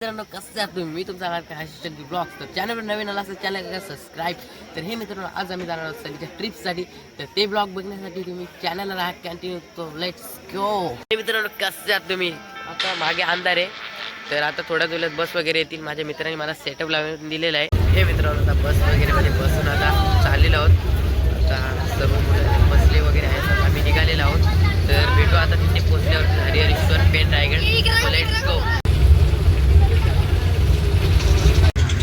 मित्रांनो कसं तुम्ही मी तुमचा आशिष ब्लॉग तर चॅनलवर नवीन आला असेल चॅनल करा सबस्क्राईब. तर हे मित्रांनो आज आम्ही जाणार आहोत सगळ्या ट्रिपसाठी. तर ते ब्लॉग बघण्यासाठी तुम्ही चॅनलला राहा कंटिन्यू. तो लेट्स गो. हे मित्रांनो कसं तुम्ही आता मागे अंधार आहे तर आता थोड्याच वेळात बस वगैरे येतील. माझ्या मित्रांनी मला सेटअप लावून दिलेला आहे. हे मित्रांनो आता बस वगैरे मध्ये बसून आता चाललेलो आहोत. आता सर्व मुलं बसले वगैरे आहेत. आम्ही निघालेलो आहोत. तर भेटू आता तिथे पोहोचल्यावर हरिहरेश्वर पेन रायगड. Let's go.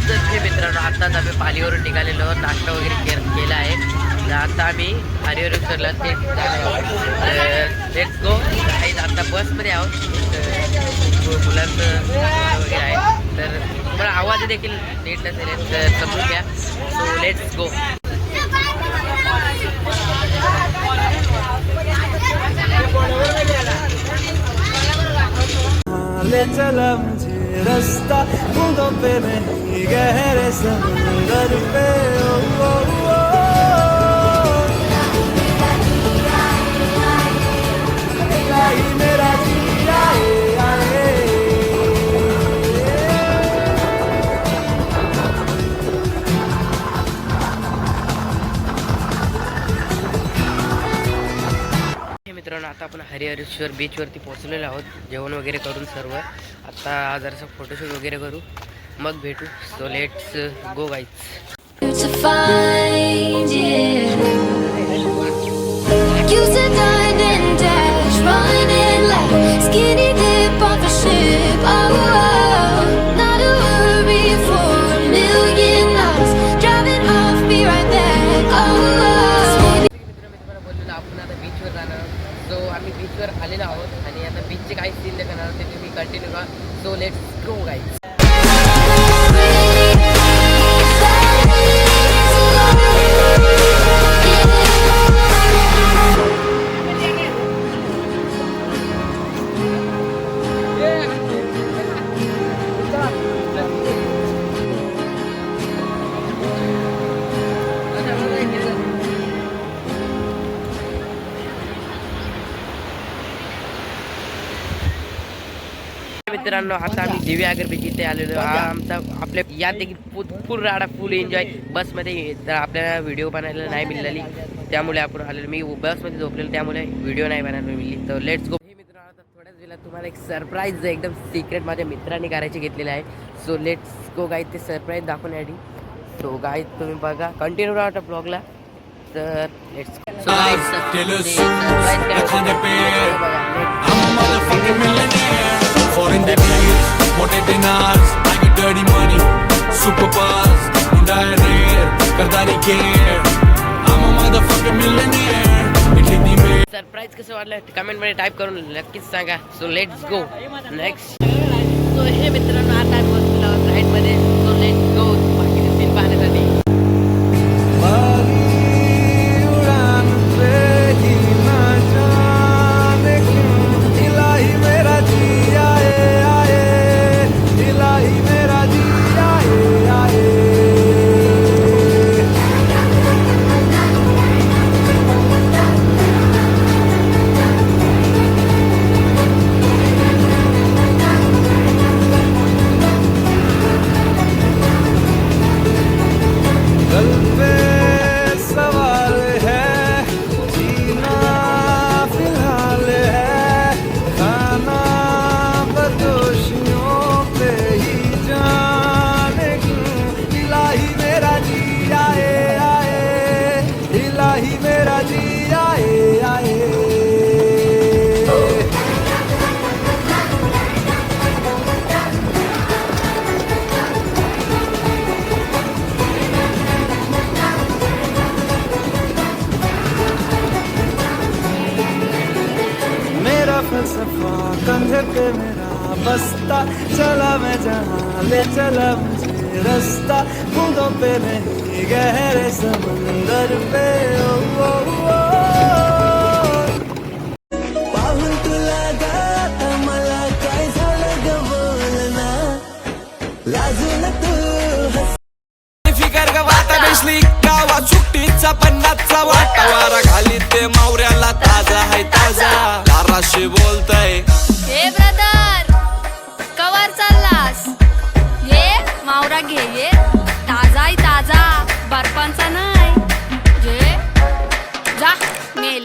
तर हे मित्रांनो आत्ताच आम्ही पालीवरून निघालेलो आहोत. नाश्ता वगैरे केला आहे. तर आता आम्ही हरिहरेश्वरला ते जाणार आहोत. Let's go. आता बसमध्ये आहोत. तर मुलांचं वगैरे आहे तर तुम्हाला आवाज देखील नीट नसेल तर समजून घ्या. So let's go. ले चला मुझे रास्ता बूंदों पे नहीं गहरे समुंदर पे ओ, ओ, ओ। मेरा जिया आए मित्रांनो आता आपण हरिहरेश्वर बीचवरती पोहोचलेलो आहोत. जेवण वगैरे करून सर्व आता जरासं फोटोशूट वगैरे करू मग भेटू. So let's go guys. To find you. You said dine and dash, running like skinny dip off a ship. Oh, oh, not a worry for a million dollars. Driving off, be right back. Oh, oh. मित्र मी तुम्हाला बोललेलो आपण आता बीचवर जाणार. So आम्ही बीचवर आलेलो आहोत आणि आता बीचचे काही सीन करणार ते तुम्ही कंटिन्यू करा. So let's go guys. मित्रांनो आता आम्ही दिव्या आगर बीच इथे आलेलो. हा आमचा आपल्या यात देखील फुल राडा फुल एन्जॉय बसमध्ये. तर आपल्याला व्हिडिओ बनायला नाही मिळाली त्यामुळे आपण आलेलो. मी बसमध्ये झोपलेलो त्यामुळे व्हिडिओ नाही बनायला मिळाली. तर लेट्स गो. हे मित्रांनो आता थोड्याच वेळात तुम्हाला एक सरप्राईज एकदम सिक्रेट माझ्या मित्रांनी करायची घेतलेलं आहे. सो लेट्स गो गाईज ते सरप्राईज दाखवण्यासाठी. सो गाईज तुम्ही बघा कंटिन्यू राहा ब्लॉगला. तर let's Foreign deals, moटे dinars, I get dirty money, super buzz, Hyundai rare, करता नहीं care, I'm a motherfucking millionaire, इतनी दी में. सरप्राईज कसं वाटलं कमेंट मध्ये टाईप करून नक्कीच सांगा. So let's go next. So हे मित्रांनो आता आम्ही बसलेलो आहोत राईडमध्ये. सो लेट्स गो बाकीचे सीन पाहण्यासाठी. उड़ान पे ही ना जाने क्यों इलाही मेरा जिया आए, इलाही मेरा जिया आए. कल पे सवाल है, जीना फिलहाल है, खाना बदोशियों पे ही जाने क्यों इलाही मेरा जी आए, इलाही मेरा जी आए. मेरा फलसफा कंधे पे मेरा बस्ता, चला मैं जहाँ ले चला मुझे रास्ता बूंदों पे नहीं गहरे समुंदर पे ओ, ओ, ओ. पाहून तुला गाता मला काय झालं ग बोलना, लाजून तू फिकर ग वाटा बेसली गावात सुट्टीचा पन्नासचा वाटा वारा खाली ते मावऱ्याला ताजा है ताजा. दाराशी बोलतय हे ब्रदर कवर चाललास. आवरा घे ये ताजा ताजा बर्फांचा नाही घे जा मेल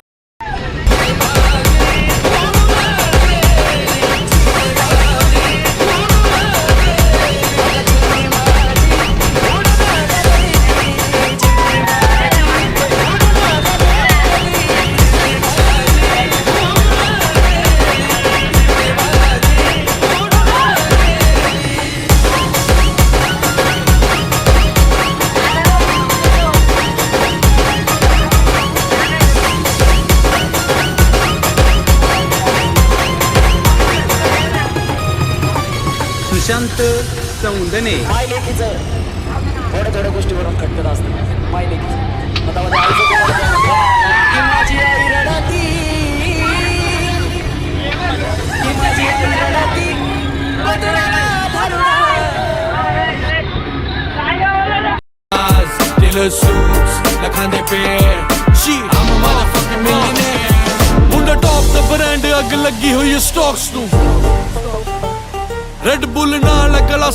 सुशांत चौंदने माय लेकीचं थोड्या थोड्या गोष्टीवरून खटकत असतं माय लेकीचं मतामध्ये की माझी आई रडती की माझी आई रडती बदलाला धरुणा Taylor suits, la khande pe Shit, I'm a motherfucking millionaire Bunda top the brand, ag lagi hui stocks nu Red Bull naal gala